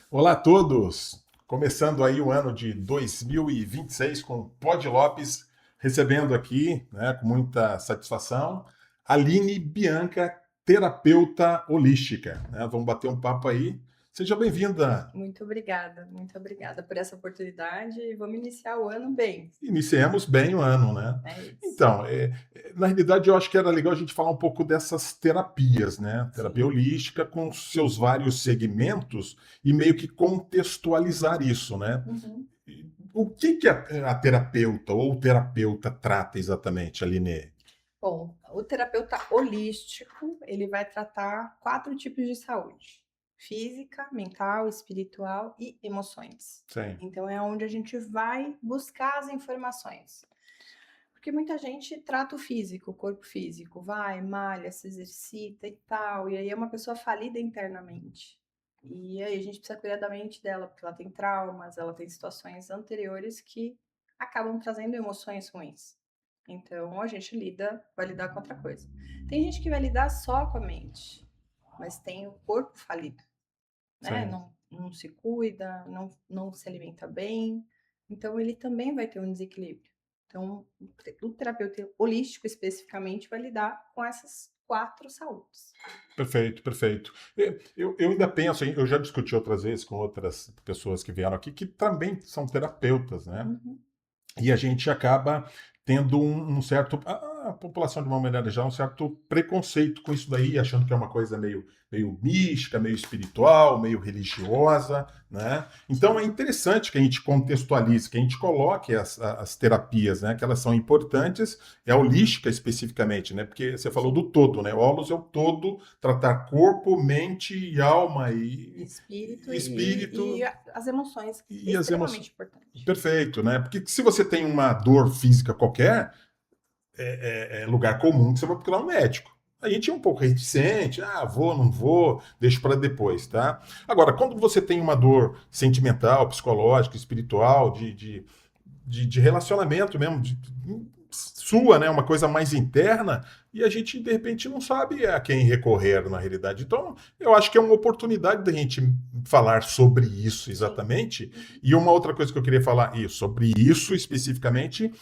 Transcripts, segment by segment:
Olá a todos! Começando aí o ano de 2026 com Pod Lopes, recebendo aqui, né, com muita satisfação, Aline Bianca, terapeuta holística, né? Vamos bater um papo aí. Seja bem-vinda! Muito obrigada por essa oportunidade e vamos iniciar o ano bem. Iniciemos bem o ano, né? É isso. Então, na realidade, eu acho que era legal a gente falar um pouco dessas terapias, né? Terapia Sim. holística com seus vários segmentos e meio que contextualizar isso, né? Uhum. O que a terapeuta ou o terapeuta trata exatamente, Aline? Bom, o terapeuta holístico, ele vai tratar 4 tipos de saúde: física, mental, espiritual e emoções. Sim. Então é onde a gente vai buscar as informações. Porque muita gente trata o físico, o corpo físico, vai, malha, se exercita e tal, e aí é uma pessoa falida internamente. E aí a gente precisa cuidar da mente dela, porque ela tem traumas, ela tem situações anteriores que acabam trazendo emoções ruins. Então a gente vai lidar com outra coisa. Tem gente que vai lidar só com a mente, mas tem o corpo falido, né? Sim. Não se cuida, não se alimenta bem, então ele também vai ter um desequilíbrio. Então, o terapeuta holístico especificamente vai lidar com essas 4 saúdes. Perfeito, perfeito. Eu ainda penso, eu já discuti outras vezes com outras pessoas que vieram aqui que também são terapeutas, né? Uhum. E a gente acaba tendo um certo. A população, de uma maneira geral, um certo preconceito com isso daí, achando que é uma coisa meio mística, meio espiritual, meio religiosa, né? Então é interessante que a gente contextualize, que a gente coloque as terapias, né? Que elas são importantes, é a holística especificamente, né? Porque você falou Sim. do todo, né? O holos é o todo, tratar corpo, mente e alma Espírito e e espírito as emoções, e as emoções. extremamente importante. Perfeito, né? Porque se você tem uma dor física qualquer, é lugar comum que você vai procurar um médico. A gente é um pouco reticente, vou, não vou, deixo para depois, tá? Agora, quando você tem uma dor sentimental, psicológica, espiritual, de relacionamento mesmo, sua, né? Uma coisa mais interna, e a gente, de repente, não sabe a quem recorrer na realidade. Então, eu acho que é uma oportunidade da gente falar sobre isso Sim. exatamente. Uhum. E uma outra coisa que eu queria falar sobre isso especificamente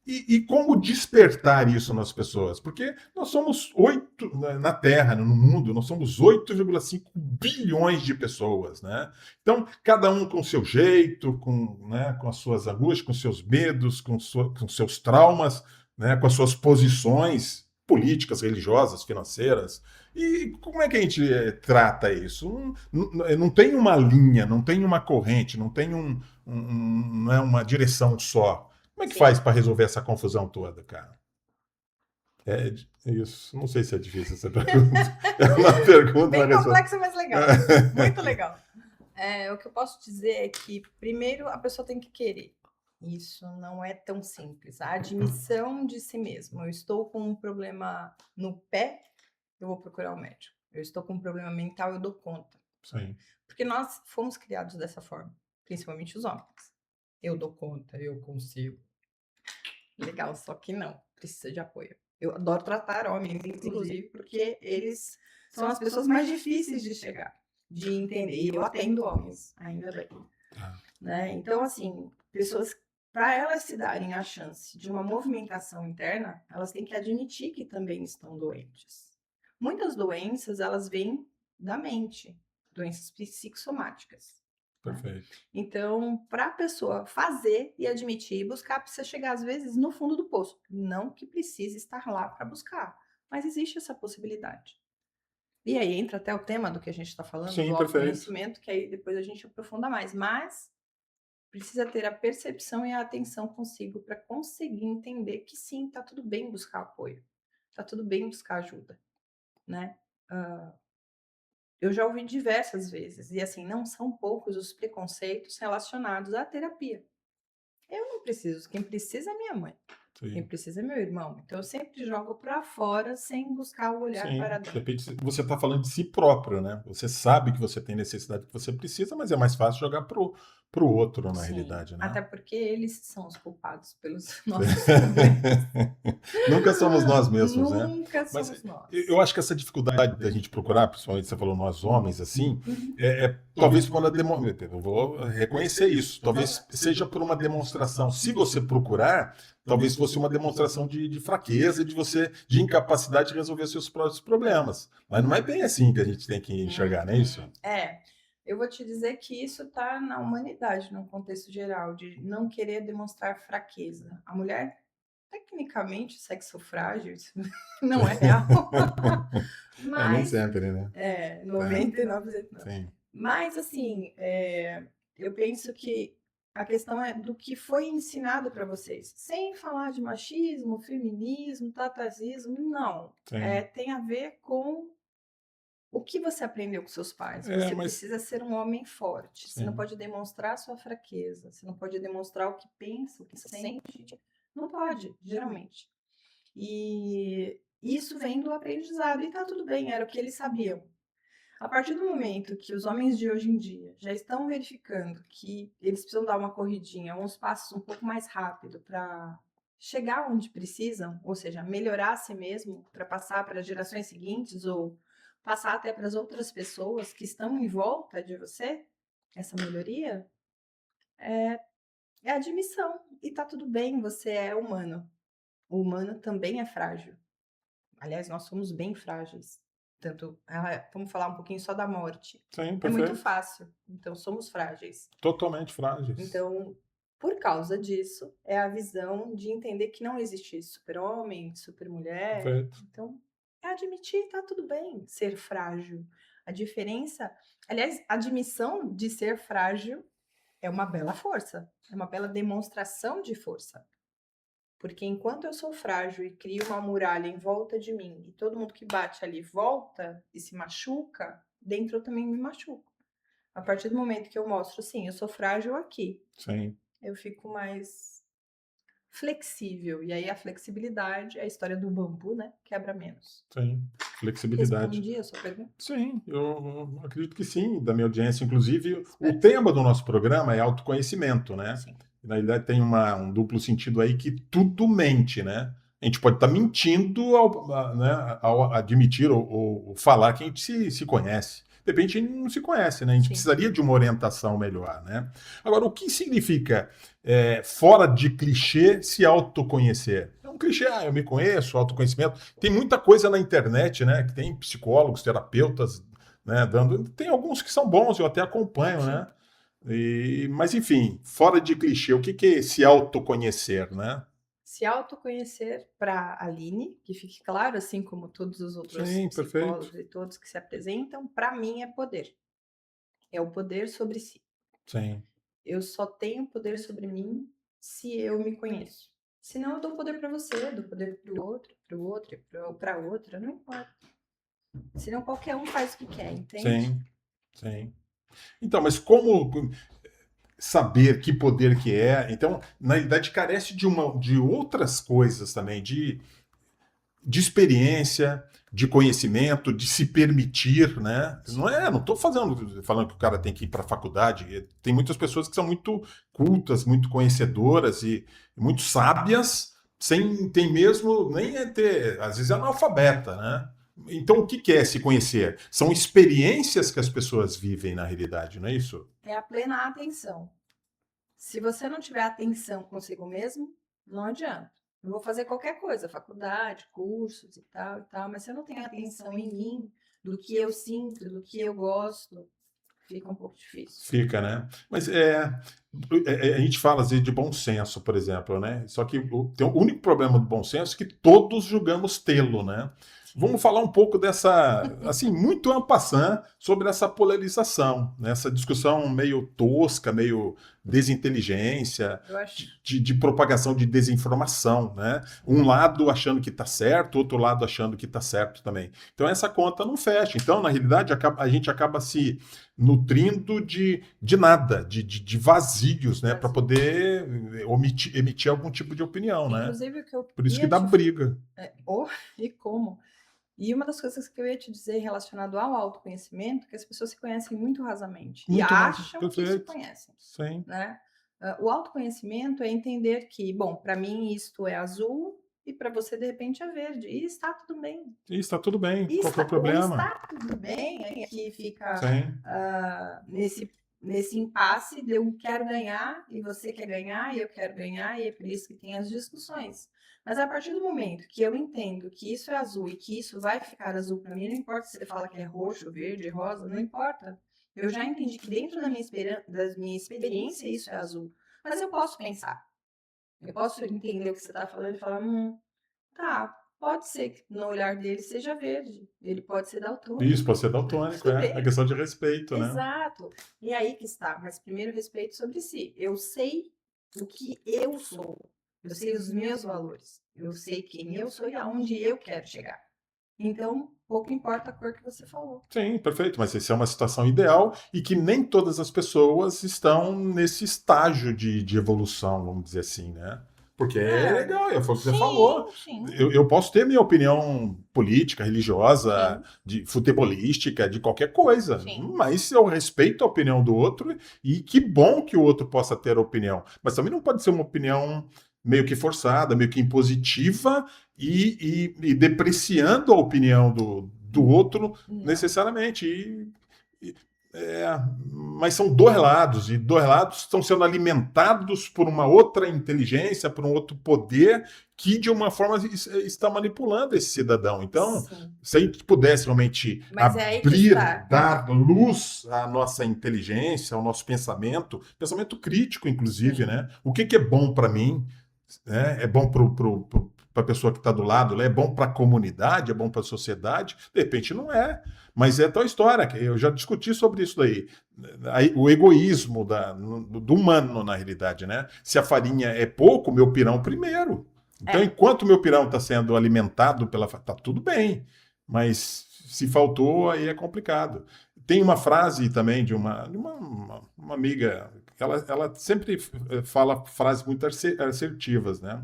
e como despertar isso nas pessoas? Porque nós somos 8 na Terra, no mundo, nós somos 8,5 bilhões de pessoas, né? Então, cada um com o seu jeito, né, com as suas angústias, com seus medos, com seus traumas, né, com as suas posições políticas, religiosas, financeiras. E como é que a gente trata isso? Não tem uma linha, não tem uma corrente, não tem não é uma direção só. Como é que Sim. faz para resolver essa confusão toda, cara? Isso. Não sei se é difícil essa pergunta. É uma pergunta, uma Bem resposta. complexo, mas legal. Muito legal. O que eu posso dizer é que, primeiro, a pessoa tem que querer. Isso não é tão simples. A admissão de si mesmo. Eu estou com um problema no pé, eu vou procurar o médico. Eu estou com um problema mental, eu dou conta. Sim. Porque nós fomos criados dessa forma, principalmente os homens. Eu dou conta, eu consigo. Legal, só que não, precisa de apoio. Eu adoro tratar homens, inclusive, porque eles são as pessoas mais difíceis de chegar, de entender. E eu atendo homens, ainda bem. Né? Então, assim, pessoas, para elas se darem a chance de uma movimentação interna, elas têm que admitir que também estão doentes. Muitas doenças, elas vêm da mente, doenças psicossomáticas. Né? Perfeito. Então, para a pessoa fazer e admitir e buscar, precisa chegar, às vezes, no fundo do poço. Não que precise estar lá para buscar, mas existe essa possibilidade. E aí entra até o tema do que a gente está falando, do Sim, perfeito. autoconhecimento, que aí depois a gente aprofunda mais. Mas precisa ter a percepção e a atenção consigo para conseguir entender que sim, tá tudo bem buscar apoio, tá tudo bem buscar ajuda, né? Eu já ouvi diversas vezes, e assim, não são poucos os preconceitos relacionados à terapia. Eu não preciso, quem precisa é minha mãe. Quem Sim. precisa é meu irmão. Então eu sempre jogo para fora sem buscar o olhar Sim, para de dentro. repente você está falando de si próprio, né? Você sabe que você tem necessidade que você precisa, mas é mais fácil jogar pro outro, na Sim, realidade, né? até porque eles são os culpados pelos nossos problemas. Nunca somos nós mesmos, né? Nunca Mas somos eu nós. acho que essa dificuldade da gente procurar, principalmente você falou nós homens, assim, Uhum. talvez por uma eu vou reconhecer isso. Talvez seja por uma demonstração. Se você procurar, talvez fosse uma demonstração de fraqueza, de incapacidade de resolver seus próprios problemas. Mas não é bem assim que a gente tem que enxergar, não é isso? É, eu vou te dizer que isso está na humanidade, no contexto geral, de não querer demonstrar fraqueza. A mulher, tecnicamente, sexo frágil, isso não é real, Nem mas sempre, né? 99% não. Sim, Mas, assim, eu penso que a questão é do que foi ensinado para vocês. Sem falar de machismo, feminismo, tatazismo, não. sim. Tem a ver com o que você aprendeu com seus pais. É, Você mas precisa ser um homem forte. Você não sim, pode demonstrar sua fraqueza. Você não pode demonstrar o que pensa, o que sente. Não pode, geralmente. E isso vem do aprendizado. E tá tudo bem, era o que eles sabiam. A partir do momento que os homens de hoje em dia já estão verificando que eles precisam dar uma corridinha, uns passos um pouco mais rápido para chegar onde precisam, ou seja, melhorar a si mesmo para passar para as gerações seguintes ou passar até para as outras pessoas que estão em volta de você, essa melhoria é admissão. E tá tudo bem, você é humano. O humano também é frágil. Aliás, nós somos bem frágeis. Tanto, vamos falar um pouquinho só da morte. sim, É muito perfeito. fácil, então somos frágeis. Totalmente frágeis. Então, por causa disso, é a visão de entender que não existe super-homem, super-mulher. Perfeito. Então, é admitir, tá tudo bem ser frágil. A diferença, aliás, a admissão de ser frágil é uma bela força, é uma bela demonstração de força. Porque enquanto eu sou frágil e crio uma muralha em volta de mim e todo mundo que bate ali volta e se machuca, dentro eu também me machuco. A partir do momento que eu mostro, sim, eu sou frágil aqui, Sim, eu fico mais flexível. E aí a flexibilidade é a história do bambu, né? Quebra menos. sim. Flexibilidade. Respondi a sua pergunta? Sim, eu acredito que sim, da minha audiência. Inclusive, o Espero que sim. tema do nosso programa é autoconhecimento, né? Sim. E, na realidade, tem um duplo sentido aí que tudo mente, né? A gente pode estar mentindo né, ao admitir ou falar que a gente se conhece. De repente, a gente não se conhece, né? A gente Sim. precisaria de uma orientação melhor, né? Agora, o que significa, fora de clichê, se autoconhecer? É um clichê, eu me conheço, autoconhecimento. Tem muita coisa na internet, né? Que tem psicólogos, terapeutas, né? Tem alguns que são bons, eu até acompanho, Sim. né? Mas enfim, fora de clichê, o que é se autoconhecer, né? Se autoconhecer para a Aline, que fique claro, assim como todos os outros Sim, perfeito. psicólogos e todos que se apresentam, para mim é poder. É o poder sobre si. Sim, Eu só tenho poder sobre mim se eu me conheço. Senão eu dou poder para você, dou poder para o outro, para outra, não importa. Senão qualquer um faz o que quer, entende? sim, sim. Então, mas como saber que poder que é? Então, na realidade, carece de outras coisas também, de experiência, de conhecimento, de se permitir, né? Não estou falando que o cara tem que ir para a faculdade. Tem muitas pessoas que são muito cultas, muito conhecedoras e muito sábias, sem tem mesmo nem ter, às vezes é analfabeta, né? Então, o que é se conhecer? São experiências que as pessoas vivem na realidade, não é isso? É a plena atenção. Se você não tiver atenção consigo mesmo, não adianta. Eu vou fazer qualquer coisa, faculdade, cursos e tal, mas se eu não tenho atenção em mim, do que eu sinto, do que eu gosto, fica um pouco difícil. Fica, né? Mas a gente fala às vezes de bom senso, por exemplo, né? Só que o único problema do bom senso é que todos julgamos tê-lo, né? Vamos falar um pouco dessa, assim, muito en passant sobre essa polarização, né? Essa discussão meio tosca, meio desinteligência, Eu acho. de propagação de desinformação, né? Um lado achando que está certo, outro lado achando que está certo também. Então essa conta não fecha. Então, na realidade, a gente acaba se nutrindo de nada, de vazios, né? Para poder emitir algum tipo de opinião, né? Inclusive, o que eu Por isso que ia dá te... briga. E como? E uma das coisas que eu ia te dizer relacionado ao autoconhecimento, que as pessoas se conhecem muito rasamente e Muito raso, acham que se perfeito. conhecem, Sim. né? O autoconhecimento é entender que, bom, para mim isto é azul e para você de repente é verde e está tudo bem. E está tudo bem. E Qual que é o está problema? tudo bem, aí que fica Sim. nesse impasse de eu quero ganhar e você quer ganhar e eu quero ganhar e é por isso que tem as discussões. Mas a partir do momento que eu entendo que isso é azul e que isso vai ficar azul para mim, não importa se você fala que é roxo, verde, rosa, não importa. Eu já entendi que dentro da minha experiência isso é azul. Mas eu posso pensar. Eu posso entender o que você está falando e falar, tá, pode ser que no olhar dele seja verde. Ele pode ser daltônico. Isso, pode ser daltônico, Tudo é. bem. É questão de respeito, né? Exato. E aí que está. Mas primeiro respeito sobre si. Eu sei o que eu sou. Eu sei os meus valores. Eu sei quem eu sou e aonde eu quero chegar. Então, pouco importa a cor que você falou. Sim, perfeito. Mas essa é uma situação ideal e que nem todas as pessoas estão nesse estágio de evolução, vamos dizer assim, né? Porque é legal, foi o que você falou. Sim. Eu posso ter minha opinião política, religiosa, Sim. de futebolística, de qualquer coisa, Sim. mas eu respeito a opinião do outro e que bom que o outro possa ter opinião. Mas também não pode ser uma opinião meio que forçada, meio que impositiva e depreciando a opinião do outro Não. necessariamente. Mas são dois lados, e dois lados estão sendo alimentados por uma outra inteligência, por um outro poder que, de uma forma, está manipulando esse cidadão. Então, Sim. se a gente pudesse realmente Mas é aí que abrir, está. dar luz à nossa inteligência, ao nosso pensamento crítico, inclusive, Sim. né? O que é bom para mim, né? É bom para a pessoa que está do lado, né? É bom para a comunidade, é bom para a sociedade, de repente não é. Mas é tal história, que eu já discuti sobre isso daí. O egoísmo do humano, na realidade, né? Se a farinha é pouco, meu pirão primeiro. Então, enquanto meu pirão está sendo alimentado pela farinha, tá tudo bem. Mas se faltou, aí é complicado. Tem uma frase também de uma amiga, ela sempre fala frases muito assertivas, né?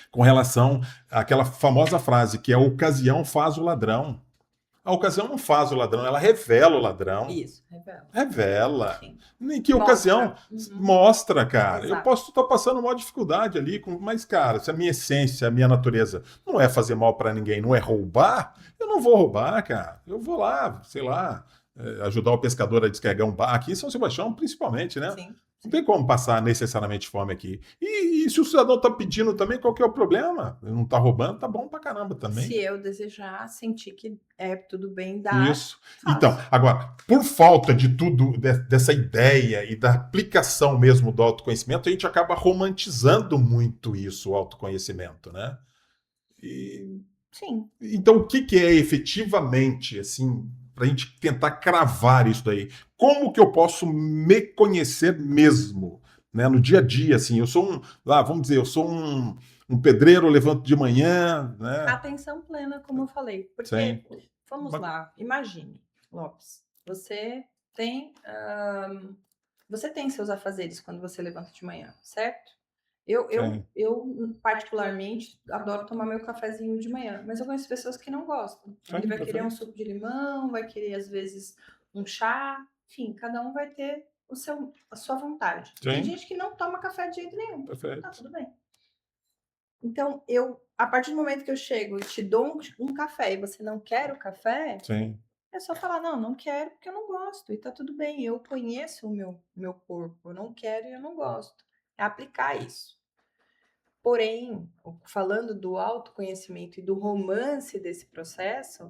Com relação àquela famosa frase que a ocasião faz o ladrão. A ocasião não faz o ladrão, ela revela o ladrão. Isso, revela. Revela. Sim. Em que Mostra. ocasião? Mostra, cara. Eu Exato. posso estar passando uma dificuldade ali, mas, cara, se a minha essência, a minha natureza não é fazer mal para ninguém, não é roubar, eu não vou roubar, cara. Eu vou lá, sei lá, ajudar o pescador a descarregar um barco. Aqui em São Sebastião, principalmente, né? Sim. Não tem como passar necessariamente fome aqui. E se o cidadão está pedindo também, qual que é o problema? Ele não está roubando, tá bom pra caramba também. Se eu desejar, sentir que é tudo bem, dar. Isso. Então, agora, por falta de tudo, dessa ideia e da aplicação mesmo do autoconhecimento, a gente acaba romantizando muito isso, o autoconhecimento, né? Sim. Então, o que é efetivamente, assim, para a gente tentar cravar isso daí? Como que eu posso me conhecer mesmo, né? No dia a dia, assim, eu sou vamos dizer, eu sou um pedreiro, eu levanto de manhã, né? Atenção plena, como eu falei. Porque, vamos lá, imagine, Lopes, você tem seus afazeres quando você levanta de manhã, certo? Eu particularmente, adoro tomar meu cafezinho de manhã, mas eu conheço pessoas que não gostam. Ele vai querer um suco de limão, vai querer, às vezes, um chá, enfim, cada um vai ter a sua vontade. Tem gente que não toma café de jeito nenhum. Perfeito. Tá tudo bem. Então, a partir do momento que eu chego e te dou um café e você não quer o café, é só falar, não quero porque eu não gosto. E tá tudo bem, eu conheço o meu corpo, eu não quero e eu não gosto. É aplicar isso. Porém, falando do autoconhecimento e do romance desse processo,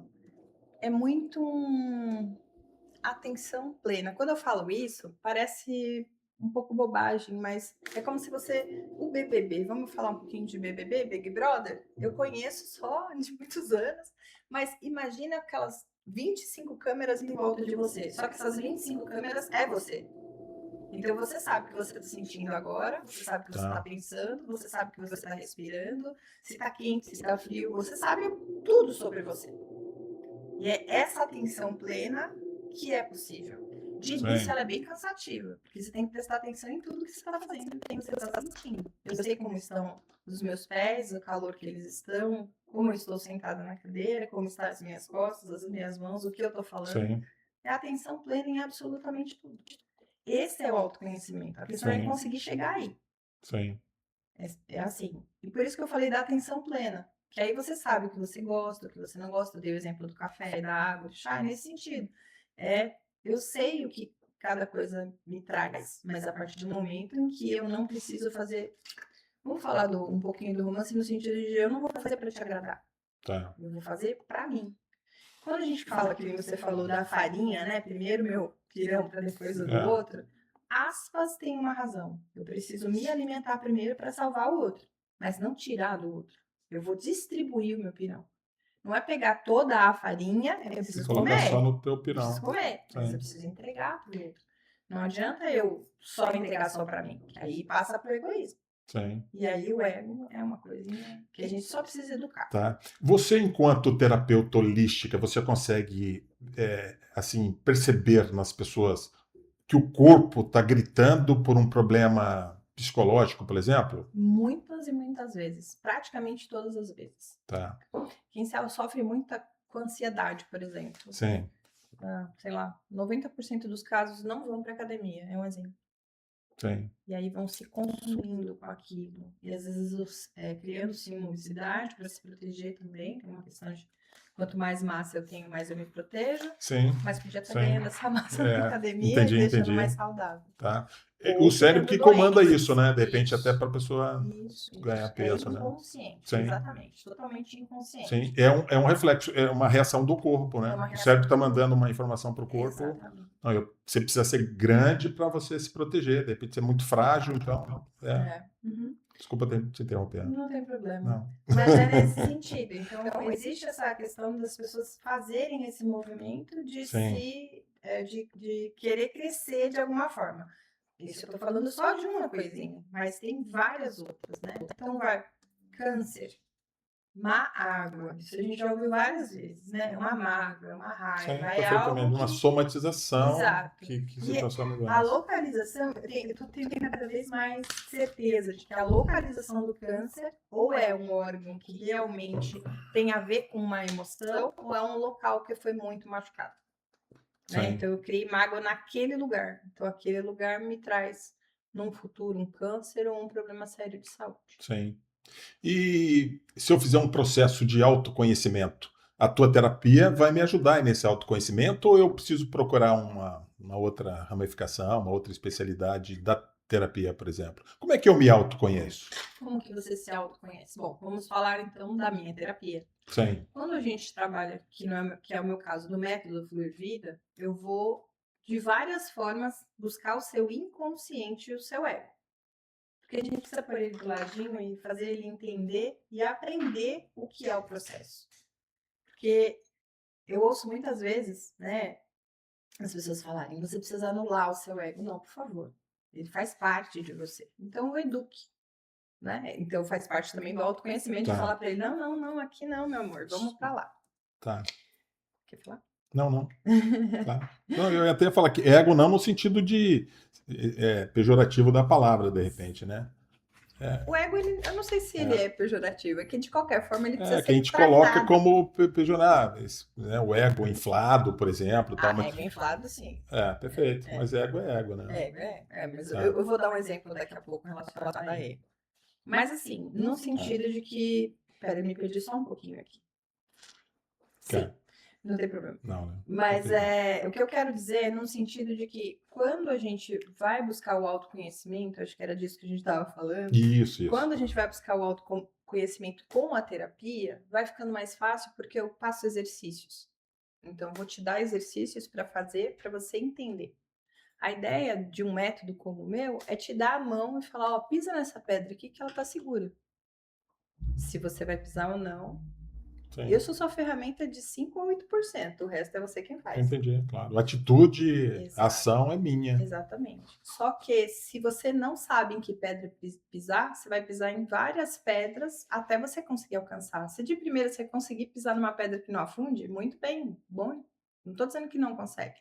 é muito atenção plena. Quando eu falo isso, parece um pouco bobagem, mas é como se o BBB, vamos falar um pouquinho de BBB, Big Brother? Eu conheço só de muitos anos, mas imagina aquelas 25 câmeras em volta de você, só que essas 25 câmeras é você. Então você sabe o que você está sentindo agora, você sabe o que você está pensando, você sabe o que você está respirando, se está quente, se está frio, você sabe tudo sobre você. E é essa atenção plena que é possível. De início ela é bem cansativa, porque você tem que prestar atenção em tudo que você está fazendo, em tudo que você está sentindo. Eu sei como estão os meus pés, o calor que eles estão, como eu estou sentada na cadeira, como estão as minhas costas, as minhas mãos, o que eu estou falando. Sim. É atenção plena em absolutamente tudo. Esse é o autoconhecimento. A questão é conseguir chegar aí. Sim. É assim. E por isso que eu falei da atenção plena. Que aí você sabe o que você gosta, o que você não gosta. Eu dei o exemplo do café, da água, do chá, nesse sentido. Eu sei o que cada coisa me traz, mas a partir do momento em que eu não preciso fazer. Vamos falar um pouquinho do romance no sentido de eu não vou fazer para te agradar. Tá. Eu vou fazer para mim. Quando a gente fala que você falou da farinha, né? Primeiro meu pirão para depois o do outro. Aspas tem uma razão. Eu preciso me alimentar primeiro para salvar o outro, mas não tirar do outro. Eu vou distribuir o meu pirão. Não é pegar toda a farinha, eu preciso colocar comer. só no teu pirão. Preciso comer, mas eu preciso entregar para o outro. Não adianta eu só entregar só para mim, que aí passa para o egoísmo. Sim. E aí o ego é uma coisinha que a gente só precisa educar. Tá. Você, enquanto terapeuta holística, você consegue assim perceber nas pessoas que o corpo está gritando por um problema psicológico, por exemplo? Muitas e muitas vezes. Praticamente todas as vezes. Tá. Quem sofre muita com ansiedade, por exemplo. Sim. Sei lá, 90% dos casos não vão para academia, é um exemplo. Sim. E aí vão se consumindo com aquilo. E às vezes criando-se uma obesidade para se proteger também. Tem uma questão de quanto mais massa eu tenho, mais eu me protejo. Sim. Mas podia estar ganhando essa massa na academia entendi, e deixando mais saudável. Tá. O cérebro que comanda isso, né? De repente até para a pessoa ganhar peso, né? Inconsciente, Sim. Exatamente. Totalmente inconsciente. Sim, é um reflexo, é uma reação do corpo, né? O cérebro está mandando uma informação para o corpo. Exatamente. Não, você precisa ser grande para você se proteger. De repente você é muito frágil, então. Uhum. Desculpa te interromper. Não tem problema. Não. Mas é nesse sentido. Então, existe essa questão das pessoas fazerem esse movimento de de querer crescer de alguma forma. Isso eu estou falando só de uma coisinha, mas tem várias outras, né? Então, câncer, má água, isso a gente já ouviu várias vezes, né? Uma mágoa, uma raiva, é algo uma somatização que se transforma em doença. A localização, eu estou tendo cada vez mais certeza de que a localização do câncer ou é um órgão que realmente tem a ver com uma emoção ou é um local que foi muito machucado. Né? Então, eu criei mágoa naquele lugar. Então, aquele lugar me traz, num futuro, um câncer ou um problema sério de saúde. Sim. E se eu fizer um processo de autoconhecimento, a tua terapia vai me ajudar nesse autoconhecimento ou eu preciso procurar uma outra ramificação, uma outra especialidade da terapia, por exemplo? Como é que eu me autoconheço? Como que você se autoconhece? Bom, vamos falar então da minha terapia. Sim. Quando a gente trabalha, que é o meu caso, no método Fluir Vida, eu vou, de várias formas, buscar o seu inconsciente e o seu ego. Porque a gente precisa pôr ele do ladinho e fazer ele entender e aprender o que é o processo. Porque eu ouço muitas vezes, né, as pessoas falarem, você precisa anular o seu ego. Não, por favor. Ele faz parte de você. Então, eduque. Né? Então, faz parte também do autoconhecimento de falar para ele, não, aqui não, meu amor, vamos para lá. Tá. Quer falar? Não. Tá. Não, eu até ia falar que ego não no sentido de pejorativo da palavra, de repente, né? O ego, eu não sei se ele é pejorativo, é que de qualquer forma ele precisa ser que a gente tratado. coloca como pejorável, né? O ego inflado, por exemplo. Ego inflado, sim. Perfeito. Mas ego é ego, né? Ego mas eu vou dar um exemplo daqui a pouco relacionado a ego. Mas assim, no sentido de que... Peraí, me perdi só um pouquinho aqui. Sim. Não tem problema. Não, né? Mas o que eu quero dizer é no sentido de que quando a gente vai buscar o autoconhecimento, acho que era disso que a gente estava falando. Isso. Quando a gente vai buscar o autoconhecimento com a terapia, vai ficando mais fácil porque eu passo exercícios. Então, vou te dar exercícios para fazer, para você entender. A ideia de um método como o meu é te dar a mão e falar, pisa nessa pedra aqui que ela tá segura. Se você vai pisar ou não, sim. Eu sou sua ferramenta de 5 a 8%, o resto é você quem faz. Entendi, claro. A atitude, a Exato. ação é minha. Exatamente. Só que se você não sabe em que pedra pisar, você vai pisar em várias pedras até você conseguir alcançar. Se de primeira você conseguir pisar numa pedra que não afunde, muito bem, bom. Não estou dizendo que não consegue.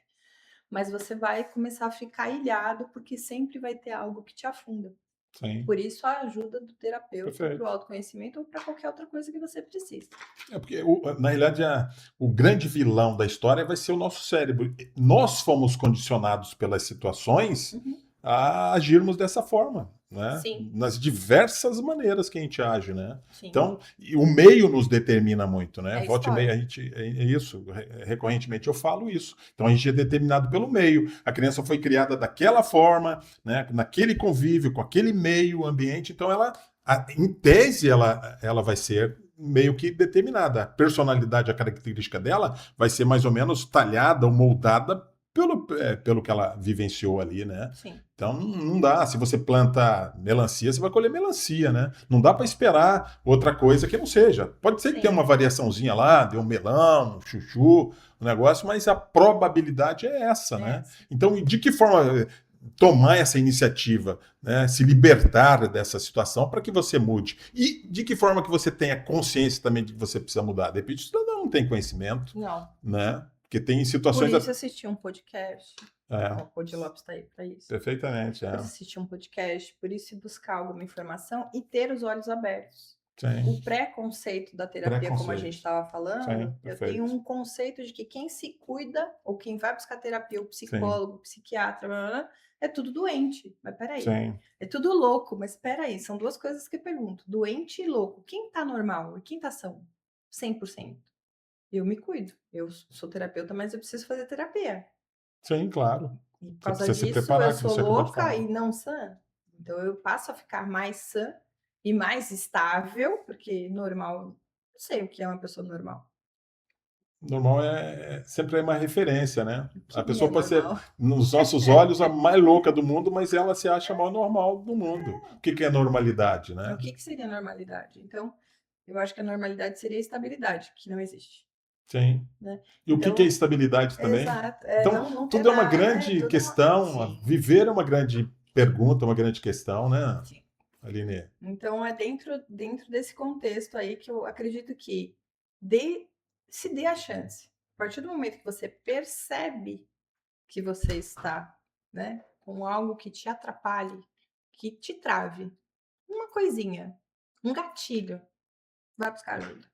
Mas você vai começar a ficar ilhado, porque sempre vai ter algo que te afunda. Sim. Por isso a ajuda do terapeuta Perfeito. para o autoconhecimento ou para qualquer outra coisa que você precise. É porque, na realidade, o grande vilão da história vai ser o nosso cérebro. Nós fomos condicionados pelas situações a agirmos dessa forma, né? Sim. Nas diversas maneiras que a gente age, né? Sim. Então, o meio nos determina muito, né? É Volte e meia, a gente, é isso, recorrentemente eu falo isso. Então, a gente é determinado pelo meio. A criança foi criada daquela forma, né? Naquele convívio, com aquele meio ambiente. Então, em tese, ela vai ser meio que determinada. A personalidade, a característica dela vai ser mais ou menos talhada ou moldada pelo que ela vivenciou ali, né? Sim. Então não dá. Se você planta melancia, você vai colher melancia, né? Não dá para esperar outra coisa que não seja. Pode ser que tenha uma variaçãozinha lá, dê um melão, um chuchu, um negócio, mas a probabilidade é essa, né? Então, de que forma tomar essa iniciativa, né? Se libertar dessa situação para que você mude? E de que forma que você tenha consciência também de que você precisa mudar? De repente, você não tem conhecimento, né? Porque tem situações... Por isso assistir um podcast. O Cody Lopes está aí para isso. Perfeitamente, Por isso assistir um podcast, por isso buscar alguma informação e ter os olhos abertos. Sim. O preconceito da terapia, como a gente estava falando, eu tenho um conceito de que quem se cuida, ou quem vai buscar terapia, o psicólogo, o psiquiatra, blá, blá, blá, é tudo doente. Mas peraí. Sim. É tudo louco, mas peraí. São duas coisas que eu pergunto. Doente e louco. Quem tá normal e quem tá são? 100%. Eu me cuido. Eu sou terapeuta, mas eu preciso fazer terapia. Sim, claro. E por causa disso, eu sou que louca e não sã. Então, eu passo a ficar mais sã e mais estável, porque normal, não sei o que é uma pessoa normal. Normal sempre é uma referência, né? A pessoa pode normal? ser, nos nossos olhos, a mais louca do mundo, mas ela se acha a mais normal do mundo. O que é normalidade, né? O que seria normalidade? Então, eu acho que a normalidade seria a estabilidade, que não existe. Sim. Né? E o que é estabilidade também? Exato. Então, não tudo é uma nada, grande questão. Viver é uma grande pergunta, uma grande questão, né, Sim. Aline? Então, é dentro desse contexto aí que eu acredito que se dê a chance. A partir do momento que você percebe que você está, né, com algo que te atrapalhe, que te trave, uma coisinha, um gatilho, vai buscar ajuda.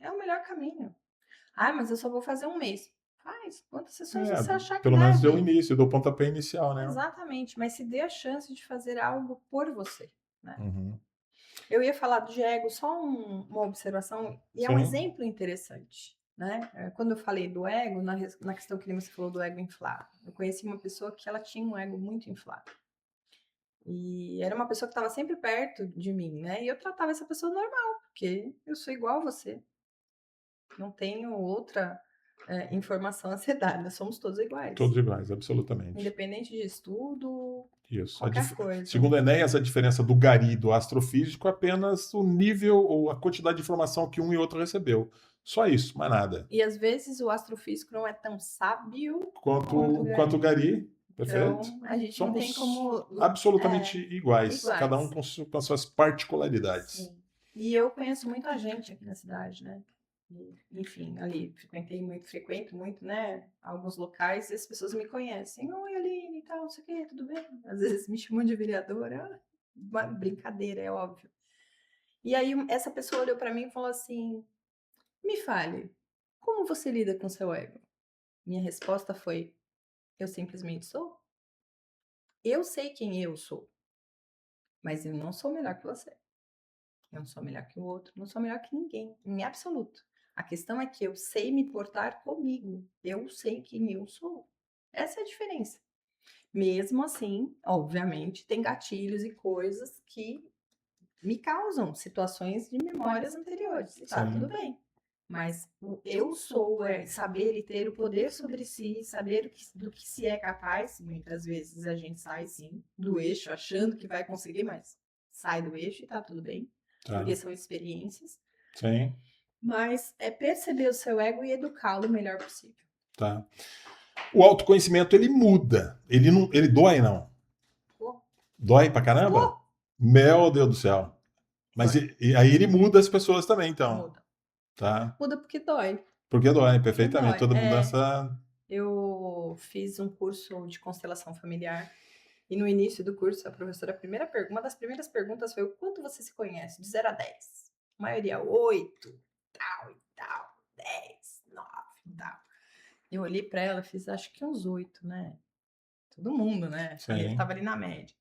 É o melhor caminho. Ah, mas eu só vou fazer um mês. Faz quantas sessões você achar que Pelo menos deve. deu início, deu o pontapé inicial, né? Exatamente, mas se dê a chance de fazer algo por você. Né? Uhum. Eu ia falar de ego, só uma observação, e é um exemplo interessante. Né? Quando eu falei do ego, na questão que você falou do ego inflado, eu conheci uma pessoa que ela tinha um ego muito inflado. E era uma pessoa que estava sempre perto de mim, né? E eu tratava essa pessoa normal, porque eu sou igual a você. Não tenho outra informação a ser dada, somos todos iguais. Todos iguais, absolutamente. Independente de estudo, isso. Qualquer coisa. Segundo Enéas, a diferença do gari e do astrofísico é apenas o nível ou a quantidade de informação que um e outro recebeu. Só isso, mais nada. E às vezes o astrofísico não é tão sábio quanto o gari. Perfeito? Então, a gente Somos não tem como... absolutamente iguais, cada um com as suas particularidades. Sim. E eu conheço muita gente aqui na cidade, né? Enfim, ali frequento muito, né? Alguns locais e as pessoas me conhecem. Oi, Aline e tal, não sei o quê, tudo bem? Às vezes me chamam de vereadora. Uma brincadeira, é óbvio. E aí essa pessoa olhou para mim e falou assim: me fale, como você lida com seu ego? Minha resposta foi: eu simplesmente sou. Eu sei quem eu sou, mas eu não sou melhor que você. Eu não sou melhor que o outro, não sou melhor que ninguém, em absoluto. A questão é que eu sei me portar comigo. Eu sei quem eu sou. Essa é a diferença. Mesmo assim, obviamente, tem gatilhos e coisas que me causam situações de memórias anteriores. Tá, tudo bem. Mas o eu sou é saber e ter o poder sobre si, saber do que se é capaz. Muitas vezes a gente sai, sim, do eixo, achando que vai conseguir, mas sai do eixo e tá tudo bem. Porque são experiências. Sim. Mas é perceber o seu ego e educá-lo o melhor possível. Tá. O autoconhecimento, ele muda. Ele não, ele dói, não. Pô, Dói pra caramba? pô, Meu Deus do céu. Mas dói, e aí ele muda as pessoas também, então. muda. Tá? Muda porque dói. Porque dói, Porque perfeitamente. dói. Toda É, mudança. eu fiz um curso de constelação familiar. E no início do curso, a professora, uma das primeiras perguntas foi: o quanto você se conhece? De 0 a 10. A maioria, 8, tal e tal, 10, 9, tal. Eu olhei para ela e fiz, acho que uns 8, né? Todo mundo, né? Ali, Sim. tava ali na média.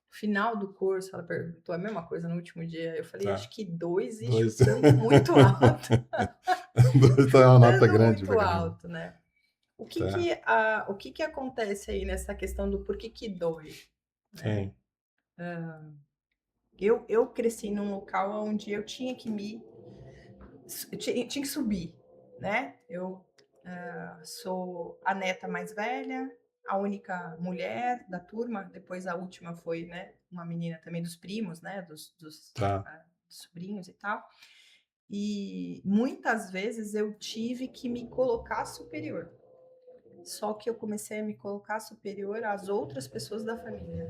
No final do curso, ela perguntou a mesma coisa no último dia. Eu falei, Tá. acho que 2 e 2. chutando muito alto. 2 tá uma nota Chutando grande pra muito caramba. alto, né? Tá. O que que acontece aí nessa questão do porquê que dói, né? Sim. Eu cresci num local onde eu tinha que tinha que subir, né? Eu sou a neta mais velha, a única mulher da turma. Depois a última foi, né, uma menina também dos primos, né, Tá. dos sobrinhos e tal. E muitas vezes eu tive que me colocar superior. Só que eu comecei a me colocar superior às outras pessoas da família.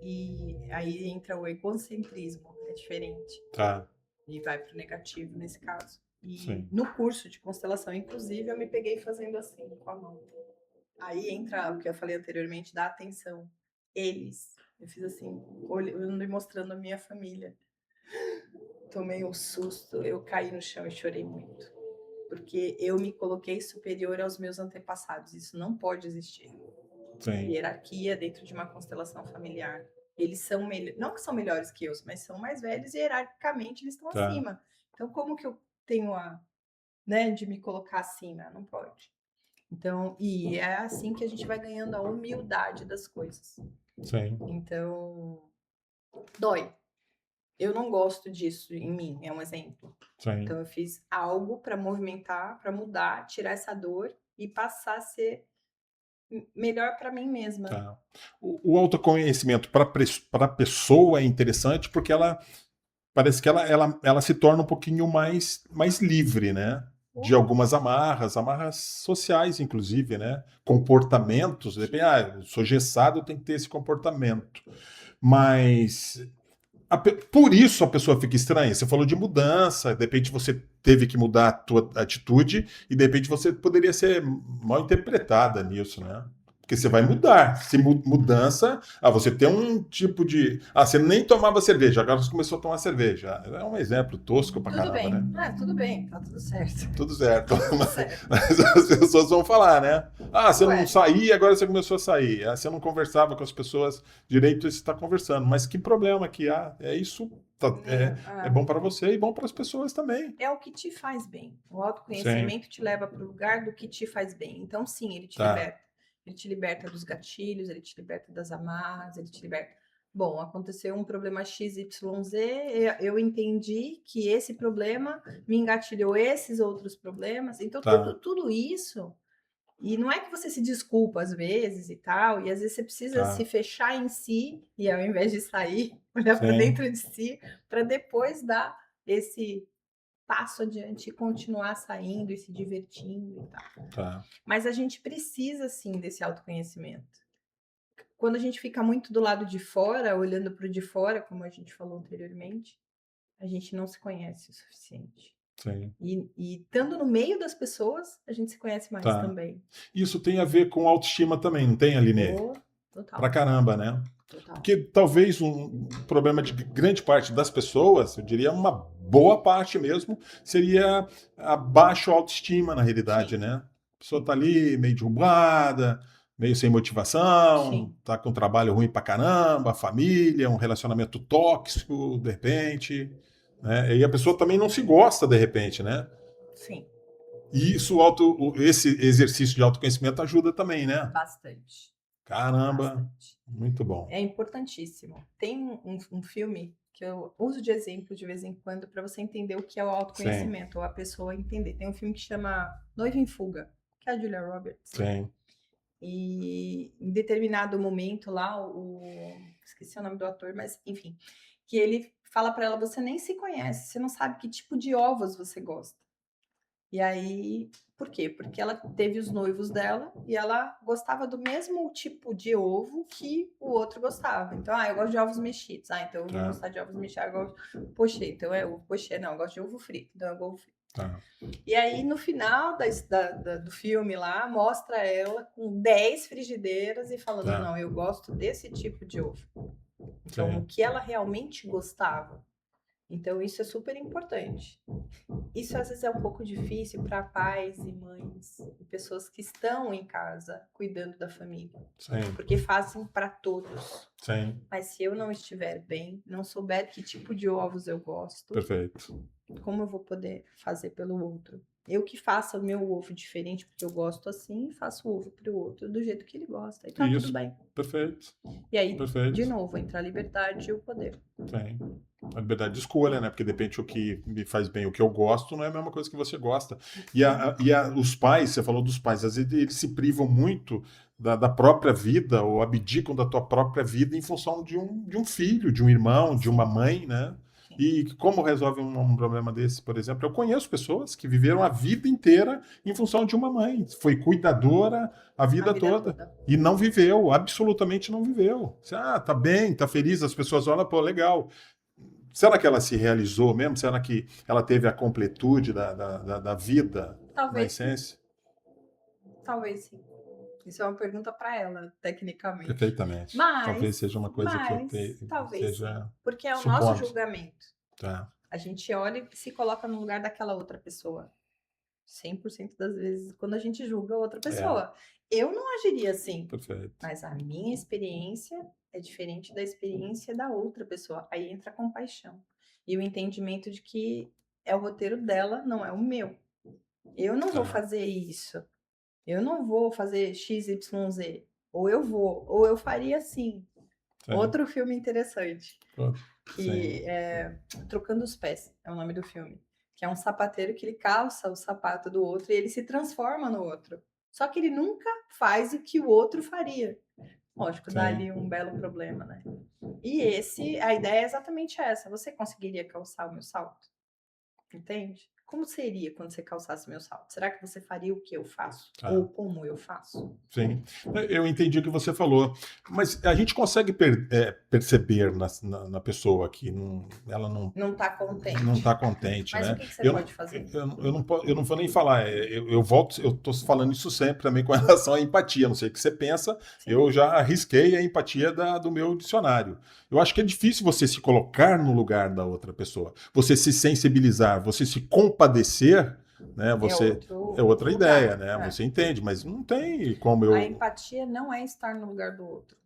E aí entra o egocentrismo, é diferente. Tá. E vai para o negativo nesse caso. E Sim. no curso de constelação, inclusive, eu me peguei fazendo assim, com a mão. Aí entra o que eu falei anteriormente da atenção. Eles. Eu fiz assim, olhando e mostrando a minha família. Tomei um susto, eu caí no chão e chorei muito. Porque eu me coloquei superior aos meus antepassados. Isso não pode existir. Sim. Hierarquia dentro de uma constelação familiar. Eles são melhores, não que são melhores que eu, mas são mais velhos e hierarquicamente eles estão Tá. acima. Então, como que eu tenho né, de me colocar acima? Não pode. Então, e é assim que a gente vai ganhando a humildade das coisas. Sim. Então, dói. Eu não gosto disso em mim, é um exemplo. Sim. Então, eu fiz algo para movimentar, para mudar, tirar essa dor e passar a ser melhor para mim mesma. Tá. O autoconhecimento para a pessoa é interessante porque ela parece que ela se torna um pouquinho mais livre, né? De algumas amarras sociais, inclusive, né? Comportamentos, depende, eu sou gessado, eu tenho que ter esse comportamento. Mas por isso a pessoa fica estranha. Você falou de mudança, de repente você teve que mudar a tua atitude e de repente você poderia ser mal interpretada nisso, né? Porque você vai mudar. Se mudança, você tem um tipo de. Você nem tomava cerveja, agora você começou a tomar cerveja. É um exemplo tosco pra Tudo caramba, bem. né? Tudo bem, tá tudo certo. Tudo certo. Tá tudo certo. Mas as pessoas vão falar, né? Você não Ué, saía, agora você começou a sair. Você não conversava com as pessoas direito e você está conversando. Mas que problema que há? É isso. É bom para você e bom para as pessoas também. é o que te faz bem. O Sim. autoconhecimento te leva para o lugar do que te faz bem. Então, sim, ele te Tá. liberta. Ele te liberta dos gatilhos, ele te liberta das amarras, ele te liberta. Bom, aconteceu um problema XYZ, eu entendi que esse problema me engatilhou esses outros problemas. Então, Tá. tudo isso. E não é que você se desculpa às vezes e tal, e às vezes você precisa Tá. se fechar em si, e ao invés de sair, olhar para Sim. dentro de si, para depois dar esse passo adiante e continuar saindo e se divertindo e tal. Tá. Mas a gente precisa sim desse autoconhecimento. Quando a gente fica muito do lado de fora, olhando para o de fora, como a gente falou anteriormente, a gente não se conhece o suficiente. Sim. E estando no meio das pessoas, a gente se conhece mais Tá. também. Isso tem a ver com autoestima também, não tem, Aline? Total. Pra caramba, né? Total. Porque talvez um problema de grande parte das pessoas, eu diria uma boa parte mesmo, seria a baixa autoestima na realidade, Sim. né? A pessoa tá ali meio derrubada, meio sem motivação, Sim. tá com um trabalho ruim pra caramba, família, um relacionamento tóxico, de repente, né? E a pessoa também não se gosta de repente, né? Sim. E isso, esse exercício de autoconhecimento ajuda também, né? Bastante. Caramba, Bastante. muito bom. É importantíssimo. Tem um filme que eu uso de exemplo de vez em quando para você entender o que é o autoconhecimento, ou a pessoa entender. Tem um filme que chama Noiva em Fuga, que é a Julia Roberts. Sim. E em determinado momento lá, esqueci o nome do ator, mas enfim, que ele fala pra ela: "Você nem se conhece, você não sabe que tipo de ovos você gosta". E aí, por quê? Porque ela teve os noivos dela e ela gostava do mesmo tipo de ovo que o outro gostava. Então, eu gosto de ovos mexidos. Então eu vou Tá, gostar de ovos mexidos. Eu gosto de pochê, então é ovo pochê. Não, eu gosto de ovo frito, então é ovo frito. tá. E aí, no final do filme lá, mostra ela com 10 frigideiras e falando: Tá. não, eu gosto desse tipo de ovo. Então, Sim. o que ela realmente gostava. Então, isso é super importante. Isso às vezes é um pouco difícil para pais e mães e pessoas que estão em casa cuidando da família, Sim. porque fazem para todos. Sim. Mas se eu não estiver bem, não souber que tipo de ovos eu gosto, Perfeito. como eu vou poder fazer pelo outro? Eu que faça o meu ovo diferente porque eu gosto assim, faço o ovo para o outro do jeito que ele gosta e tá tudo Isso. bem. Perfeito. E aí, de Perfeito. novo, entra a liberdade e o poder. Sim. A liberdade de escolha, né? Porque depende o que me faz bem, o que eu gosto, não é a mesma coisa que você gosta. Os pais, você falou dos pais, às vezes eles se privam muito da própria vida, ou abdicam da tua própria vida em função de um filho, de um irmão, de uma Sim, mãe, né? sim. E como resolve um problema desse, por exemplo? Eu conheço pessoas que viveram a vida inteira em função de uma mãe. Foi cuidadora a A vida vida toda. toda. E não viveu, absolutamente não viveu. Tá bem, tá feliz, as pessoas olham, pô, legal. Será que ela se realizou mesmo? Será que ela teve a completude da vida na Talvez sim, essência? talvez sim. Isso é uma pergunta para ela, tecnicamente. Perfeitamente. Talvez Mas, seja uma coisa que eu mas, talvez sim. seja Porque é o nosso supondo. julgamento. Tá, A gente olha e se coloca no lugar daquela outra pessoa. 100% das vezes, quando a gente julga a outra é, pessoa. Eu não agiria assim, perfeito. mas a minha experiência é diferente da experiência da outra pessoa. Aí entra a compaixão. E o entendimento de que é o roteiro dela, não é o meu. Eu não vou Tá, fazer isso. Eu não vou fazer XYZ. Ou eu vou, ou eu faria assim. sim, Outro filme interessante, pô, sim, que é Trocando os Pés, é o nome do filme. Que é um sapateiro que ele calça o sapato do outro e ele se transforma no outro. Só que ele nunca faz o que o outro faria. Lógico, dá sim. ali um belo problema, né? E a ideia é exatamente essa. Você conseguiria calçar o meu salto? Entende? Como seria quando você calçasse meu salto? Será que você faria o que eu faço? Tá. Ou como eu faço? Sim, eu entendi o que você falou, mas a gente consegue perceber na pessoa que ela Não está não está contente. contente, Mas o né? que você Eu, não- pode fazer? eu não vou nem falar, eu volto, eu estou falando isso sempre também com relação à empatia, não sei o que você pensa, Sim. eu já arrisquei a empatia do meu dicionário. Eu acho que é difícil você se colocar no lugar da outra pessoa, você se sensibilizar, você se compadecer, né? É Você é outro outra ideia, lugar. né? É. Você entende, mas não tem como A eu. empatia não é estar no lugar do outro.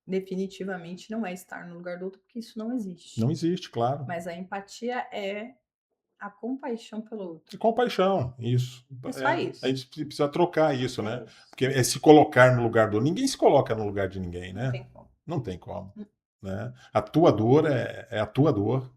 Definitivamente não é estar no lugar do outro, porque isso não Não existe. existe, claro. Mas a empatia é a compaixão pelo E outro. compaixão, isso. É só A isso. gente precisa trocar isso, É né? isso. Porque é se colocar no lugar do. Ninguém se coloca no lugar de ninguém, Não né? tem como. Não tem como. Hum, Né? A tua dor é a tua dor.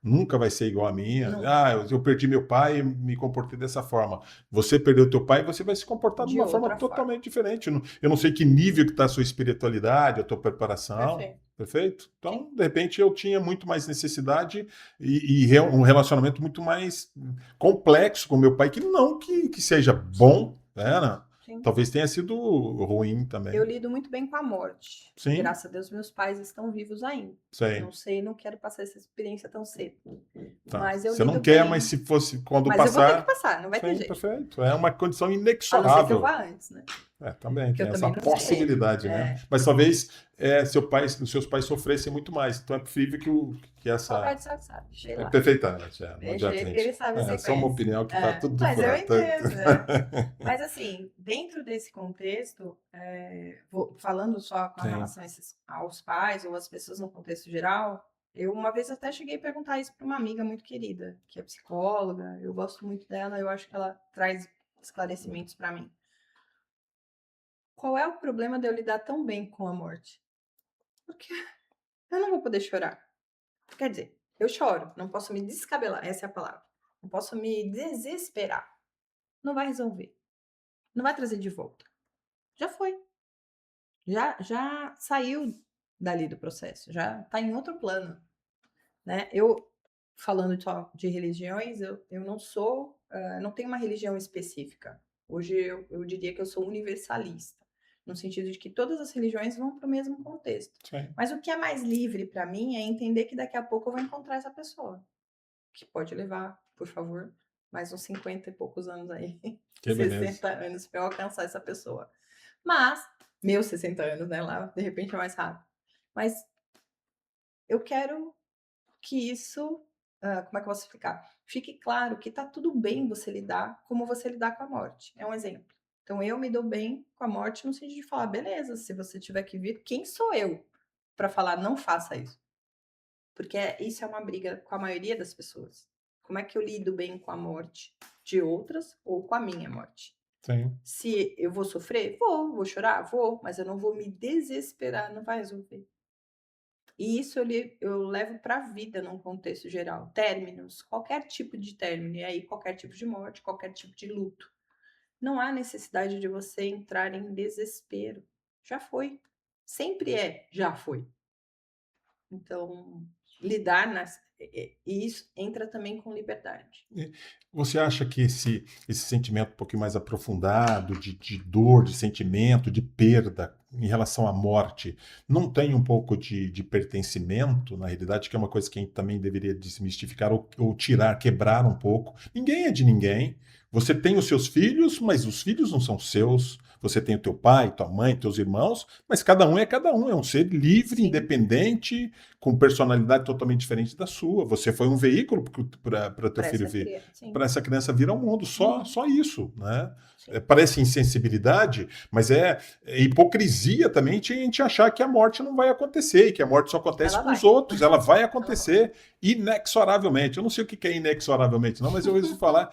Nunca vai ser igual a minha. Nunca. Ah, eu perdi meu pai e me comportei dessa forma. Você perdeu teu pai e você vai se comportar de De uma forma outra forma. totalmente diferente. Eu não sei que nível que está a sua espiritualidade, a tua preparação. Perfeito. Perfeito? Sim. Então, de repente, eu tinha muito mais necessidade e um relacionamento muito mais complexo com meu pai, que não que seja Sim. bom, né? Sim. Talvez tenha sido ruim Eu também. lido muito bem com a morte. Sim, Graças a Deus, meus pais estão vivos ainda. sei. Não sei, não quero passar essa experiência tão cedo. Tá. Mas eu Você não lido quer, mas bem. se fosse quando Mas eu vou ter que passar, passar, não vai ter sim, jeito. perfeito. É uma condição A não ser que eu inexorável. vá antes, né? Também Porque tem eu essa também não sei. possibilidade, né? É, Mas talvez os seus pais sofressem muito mais. Então é preferível que só o essa. Pai do céu sabe, sei É lá. perfeitamente, não Deixa adianta, ele que gente. ele sabe a É só uma sequência. opinião que está É, tudo mas eu furado. entendo, é. Mas assim, dentro desse contexto, falando só com Sim, relação aos pais ou às pessoas no contexto geral, eu uma vez até cheguei a perguntar isso para uma amiga muito querida, que é psicóloga, eu gosto muito dela, eu acho que ela traz esclarecimentos para mim. Qual é o problema de eu lidar tão bem com a morte? Porque eu não vou poder chorar. Quer dizer, eu choro, não posso me descabelar, essa é a palavra. Não posso me desesperar. Não vai resolver. Não vai trazer de volta. Já foi. Já saiu dali do processo. Já está em outro plano. né? Eu, falando só de religiões, eu não sou, não tenho uma religião específica. Hoje eu diria que eu sou universalista, no sentido de que todas as religiões vão para o mesmo contexto. Sim. Mas o que é mais livre para mim é entender que daqui a pouco eu vou encontrar essa pessoa, que pode levar, por favor, mais uns 50 e poucos anos aí, Que beleza. 60 anos para eu alcançar essa pessoa. Mas, meus 60 anos, né, lá, de repente é mais rápido. Mas eu quero que isso, como é que eu posso explicar? Fique claro que tá tudo bem você lidar como você lidar com a morte. É um exemplo. Então, eu me dou bem com a morte no sentido de falar, beleza, se você tiver que vir, quem sou eu para falar não faça isso? Porque isso é uma briga com a maioria das pessoas. Como é que eu lido bem com a morte de outras ou com a minha morte? Sim. Se eu vou sofrer, vou chorar, vou, mas eu não vou me desesperar, não vai resolver. E isso eu levo para a vida num contexto geral. Términos, qualquer tipo de término, e aí qualquer tipo de morte, qualquer tipo de luto. Não há necessidade de você entrar em desespero. Já foi. Sempre é, já foi. Então, lidar e isso entra também com liberdade. Você acha que esse sentimento um pouquinho mais aprofundado, de dor, de sentimento, de perda em relação à morte, não tem um pouco de pertencimento, na realidade, que é uma coisa que a gente também deveria desmistificar ou tirar, quebrar um pouco? Ninguém é de ninguém. Você tem os seus filhos, mas os filhos não são seus. Você tem o teu pai, tua mãe, teus irmãos, mas cada um, é um ser livre, Sim. independente, com personalidade totalmente diferente da sua. Você foi um veículo para teu Pra filho essa vir, criança, sim. para essa criança vir ao mundo. Só isso, né? Sim. Parece insensibilidade, mas é hipocrisia também a gente achar que a morte não vai acontecer, e que a morte só acontece Ela com os vai. outros. Ela vai acontecer inexoravelmente. Eu não sei o que é inexoravelmente, não, mas eu ouço falar.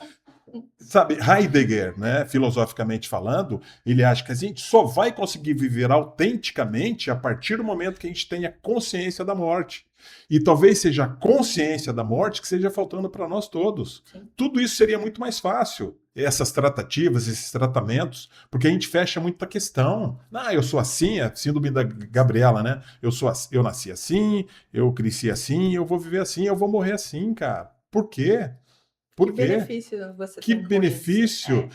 Sabe, Heidegger, né, filosoficamente falando, ele acha que a gente só vai conseguir viver autenticamente a partir do momento que a gente tenha consciência da morte. E talvez seja a consciência da morte que esteja faltando para nós todos. Sim. Tudo isso seria muito mais fácil, essas tratativas, esses tratamentos, porque a gente fecha muita questão. Ah, eu sou assim, a síndrome da Gabriela, né? Eu nasci assim, eu cresci assim, eu vou viver assim, eu vou morrer assim, cara. Por quê? Que Por quê? benefício você Que tem com isso? benefício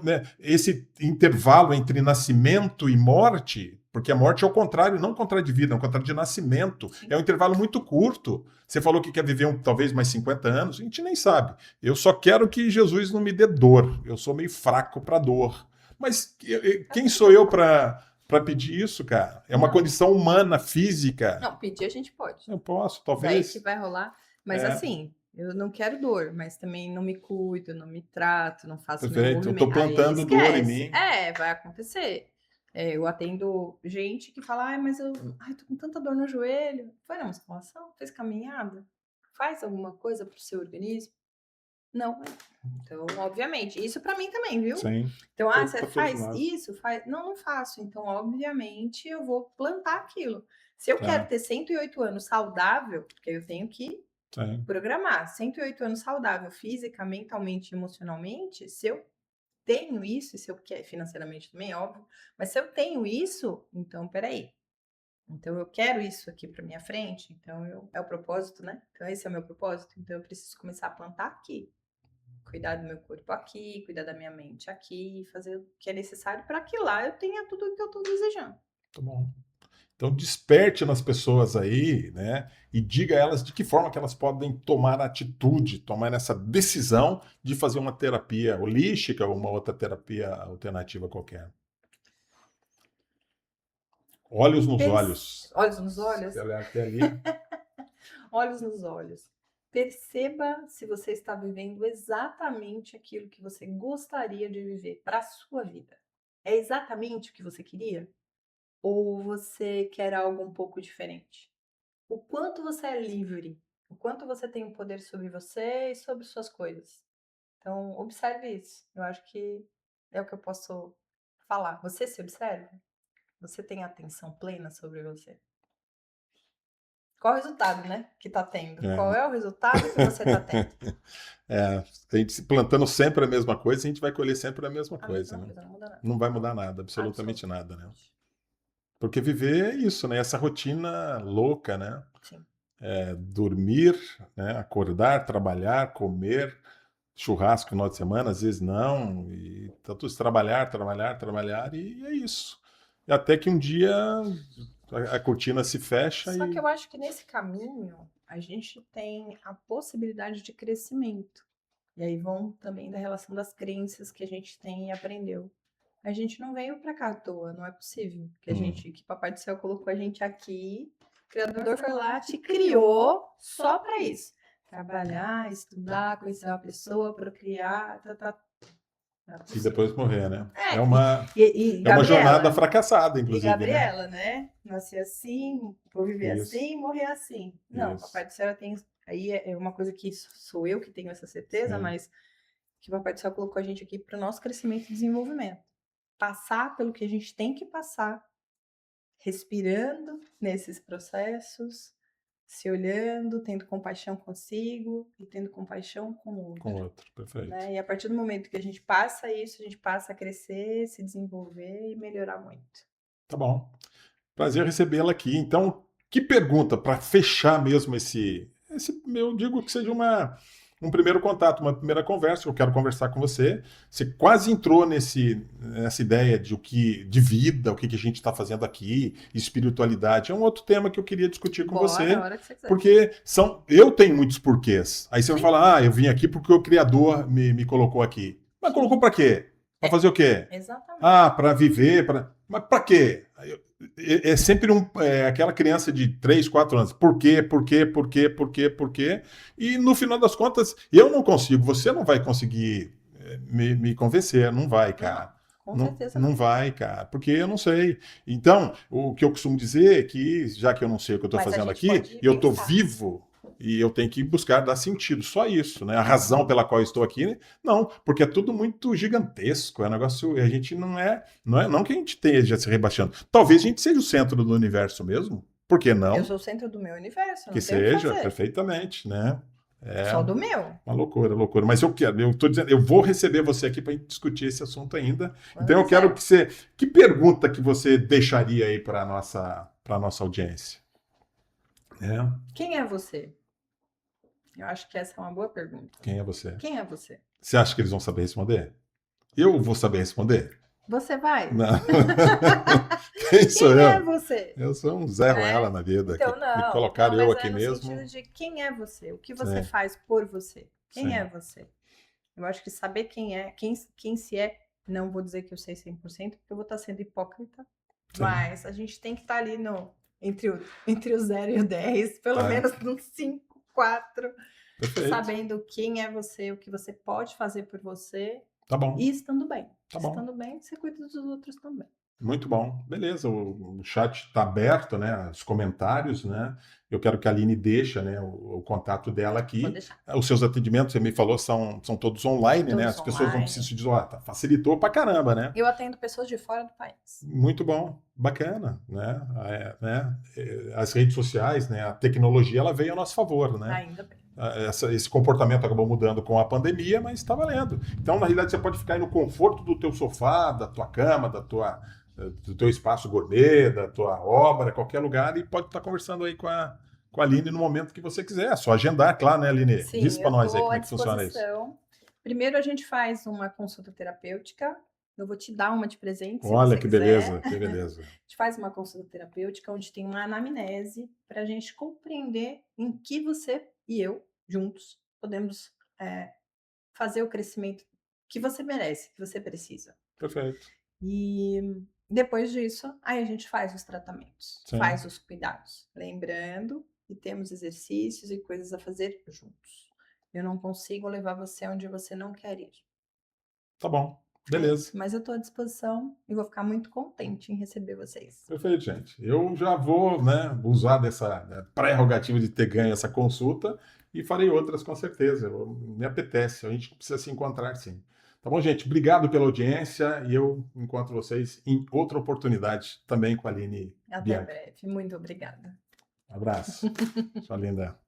né, esse intervalo entre nascimento e morte, porque a morte é o contrário, não o contrário de vida, é o contrário de nascimento. Sim. É um intervalo muito curto. Você falou que quer viver talvez mais 50 anos, a gente nem sabe. Eu só quero que Jesus não me dê dor. Eu sou meio fraco para dor. Mas quem sou eu para pedir isso, cara? É uma Não. condição humana, física. Não, pedir a gente pode. Eu posso, Daí talvez. que vai rolar. Mas assim, eu não quero dor, mas também não me cuido, não me trato, não faço meu Perfeito. Eu estou movimento. Aí plantando dor em esquece. mim. Vai acontecer. Eu atendo gente que fala, mas eu tô com tanta dor no joelho. Foi na musculação? Fez caminhada? Faz alguma coisa pro seu organismo? Não. Então, obviamente, isso pra mim também, viu? Sim. Então, Pra você todos faz nós. isso? Faz. Não, não faço. Então, obviamente, eu vou plantar aquilo. Se eu quero ter 108 anos saudável, porque eu tenho que Sim. programar 108 anos saudável, física, mentalmente, emocionalmente, se eu tenho isso, e se eu quero financeiramente também, óbvio, mas se eu tenho isso, então peraí. Então eu quero isso aqui para minha frente, então é o propósito, né? Então esse é o meu propósito, então eu preciso começar a plantar aqui. Cuidar do meu corpo aqui, cuidar da minha mente aqui, fazer o que é necessário para que lá eu tenha tudo o que eu estou desejando. Tá bom. Então desperte nas pessoas aí, né? E diga a elas de que forma que elas podem tomar atitude, tomar essa decisão de fazer uma terapia holística ou uma outra terapia alternativa qualquer. Olhos nos olhos. Olhos nos olhos? Se olhar até ali. Olhos nos olhos. Perceba se você está vivendo exatamente aquilo que você gostaria de viver para a sua vida. É exatamente o que você queria? Ou você quer algo um pouco diferente? O quanto você é livre? O quanto você tem o poder sobre você e sobre suas coisas? Então, observe isso. Eu acho que é o que eu posso falar. Você se observa? Você tem atenção plena sobre você? Qual o resultado, né, que tá tendo? Qual é o resultado que você tá tendo? A gente se plantando sempre a mesma coisa, a gente vai colher sempre a mesma A coisa, mesma né? coisa, não muda nada. Não vai mudar nada, absolutamente nada, né? Absolutamente. Porque viver é isso, né? Essa rotina louca, né? Sim. dormir, né, acordar, trabalhar, comer, churrasco no final de semana, às vezes não, e tanto trabalhar, trabalhar, trabalhar, e é isso. E até que um dia a cortina se fecha Só que e... eu acho que nesse caminho a gente tem a possibilidade de crescimento. E aí vão também da relação das crenças que a gente tem e aprendeu. A gente não veio pra cá à toa, não é possível que Papai do Céu colocou a gente aqui, o Criador foi lá, te criou só pra isso. Trabalhar, estudar, conhecer uma pessoa, procriar, não é E possível. depois morrer, né? É, É uma, e é uma jornada Gabriela, fracassada, e inclusive, né? Gabriela, né? Nasci assim, vou viver Isso, assim, morrer assim. Não, isso. Papai do Céu tem. Aí é uma coisa que sou eu que tenho essa certeza, Sim. mas que o Papai do Céu colocou a gente aqui para o nosso crescimento e desenvolvimento. Passar pelo que a gente tem que passar, respirando nesses processos, se olhando, tendo compaixão consigo e tendo compaixão com o outro. Com outro, perfeito. Né? E a partir do momento que a gente passa isso, a gente passa a crescer, se desenvolver e melhorar muito. Tá bom. Prazer recebê-la aqui. Então, que pergunta para fechar mesmo esse, eu digo que seja um primeiro contato, uma primeira conversa, eu quero conversar com você. Você quase entrou nessa ideia de vida, o que a gente está fazendo aqui, espiritualidade. É um outro tema que eu queria discutir com você, A hora que você quiser. porque eu tenho muitos porquês. Aí você vai Sim. falar, eu vim aqui porque o Criador me colocou aqui. Mas colocou para quê? Para fazer o quê? Exatamente. Para viver, mas para quê? É sempre aquela criança de 3, 4 anos. Por quê? Por quê? Por quê? Por quê? Por quê? E no final das contas, eu não consigo, você não vai conseguir me convencer, não vai, cara. Com certeza Não vai, cara, porque eu não sei. Então, o que eu costumo dizer é que, já que eu não sei o que eu estou Mas a fazendo gente aqui, pode eu estou pensar. vivo e eu tenho que buscar dar sentido, só isso, né? A razão pela qual eu estou aqui, né? Não, porque é tudo muito gigantesco, é um negócio, a gente não que a gente esteja se rebaixando. Talvez a gente seja o centro do universo mesmo, por que Eu não? sou o centro do meu universo, Que não tenho o que seja, fazer. perfeitamente, né? É Só do meu. uma loucura, loucura. Mas eu estou dizendo, eu vou receber você aqui para discutir esse assunto ainda. Quando Então eu quiser. quero que pergunta que você deixaria aí para nossa audiência? Quem é você? Eu acho que essa é uma boa pergunta. Quem é você? Quem é você? Você acha que eles vão saber responder? Eu vou saber responder? Você vai? Não. Quem sou Quem é eu? você? Eu sou um Zé Ruela na vida. Então, Me não. colocaram Não, eu mas aqui é no mesmo. sentido de quem é você? O que você Sim. faz por você? Quem Sim. é você? Eu acho que saber quem é, quem se é, não vou dizer que eu sei 100%, porque eu vou estar sendo hipócrita, Sim. mas a gente tem que estar ali entre o 0 e o 10, pelo menos nos 5, 4, Perfeito. sabendo quem é você, o que você pode fazer por você. Tá bom. E estando bem. Tá bom. Estando bem, você cuida dos outros também. Muito bom. Beleza, o chat está aberto, né? Os comentários, né? Eu quero que a Aline deixe, né, o contato dela aqui. Vou deixar. Os seus atendimentos, você me falou, são todos online, Todos né? As pessoas não online. precisam dizer, facilitou pra caramba, né? Eu atendo pessoas de fora do país. Muito bom, bacana, né? As redes sociais, né? A tecnologia, ela veio a nosso favor, né? Ainda bem. Esse comportamento acabou mudando com a pandemia, mas está valendo. Então, na realidade, você pode ficar aí no conforto do teu sofá, da tua cama, do teu espaço gourmet, da tua obra, qualquer lugar, e pode estar conversando aí com a Aline no momento que você quiser. É só agendar, claro, né, Aline? Sim, Diz para nós aí eu como estou é à que funciona isso. disposição. Primeiro a gente faz uma consulta terapêutica. Eu vou te dar uma de presente, se Olha você que quiser. beleza, que beleza. A gente faz uma consulta terapêutica onde tem uma anamnese para a gente compreender em que você e eu, juntos, podemos fazer o crescimento que você merece, que você precisa. Perfeito. E depois disso, aí a gente faz os tratamentos, Sim. faz os cuidados. Lembrando que temos exercícios e coisas a fazer juntos. Eu não consigo levar você onde você não quer ir. Tá bom, beleza. Mas eu estou à disposição e vou ficar muito contente em receber vocês. Perfeito, gente. Eu já vou, né, usar dessa prerrogativa de ter ganho essa consulta e farei outras com certeza. Me apetece, a gente precisa se encontrar sim. Tá bom, gente? Obrigado pela audiência e eu encontro vocês em outra oportunidade também com a Aline Até Bianca. breve. Muito obrigada. Um abraço. Sua linda.